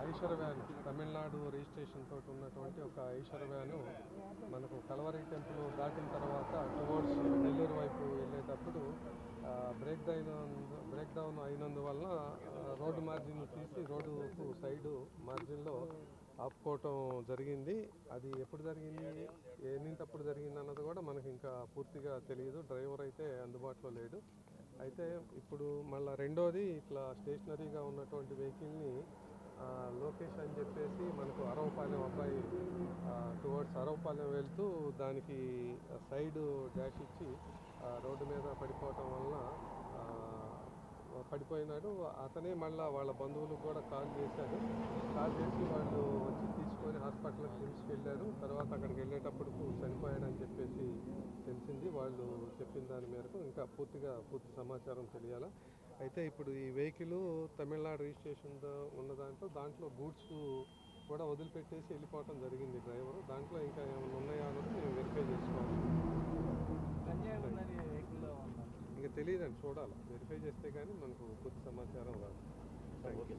Eicher van Tamil Nadu registration తోటి ఉన్నటువంటి ఒక ఐషర్ వ్యాను మనకు కలవరి టెంపుల్ దాటిన తర్వాత టువర్డ్స్ నెల్లూరు వైపు వెళ్ళేటప్పుడు బ్రేక్ డౌన్ అయినందువలన రోడ్డు మార్జిన్ తీసి రోడ్డుకు సైడు మార్జిన్లో ఆపుకోవటం జరిగింది. అది ఎప్పుడు జరిగింది, ఎన్నింటప్పుడు జరిగింది అన్నది కూడా మనకి ఇంకా పూర్తిగా తెలియదు. డ్రైవర్ అయితే అందుబాటులో లేడు. అయితే ఇప్పుడు మళ్ళీ రెండోది ఇట్లా స్టేషనరీగా ఉన్నటువంటి వెహికల్ని లోకేష్ అని చెప్పేసి మనకు అరవపాలెం అబ్బాయి టువర్డ్స్ అరవపాలెం వెళ్తూ దానికి సైడ్ డాష్ ఇచ్చి రోడ్డు మీద పడిపోవటం వలన పడిపోయినాడు. అతనే మళ్ళీ వాళ్ళ బంధువులకు కూడా కాల్ చేశాడు. కాల్ చేసి వాళ్ళు వచ్చి తీసుకొని హాస్పిటల్కి తీసుకెళ్ళారు. తర్వాత అక్కడికి వెళ్ళేటప్పుడు చనిపోయాడని చెప్పేసి తెలిసింది. వాళ్ళు చెప్పిన దాని మేరకు ఇంకా పూర్తి సమాచారం తెలియాలా. అయితే ఇప్పుడు ఈ వెహికల్ తమిళనాడు రిజిస్ట్రేషన్ ఉన్న దాంట్లో గూడ్స్ కూడా వదిలిపెట్టేసి వెళ్ళిపోవటం జరిగింది డ్రైవరు. దాంట్లో ఇంకా ఏమైనా ఉన్నాయా అన్నది మేము వెరిఫై చేసుకోవాలి. ఇంకా తెలియదండి, చూడాలి. వెరిఫై చేస్తే కానీ మనకు పూర్తి సమాచారం రాదు. Thank you.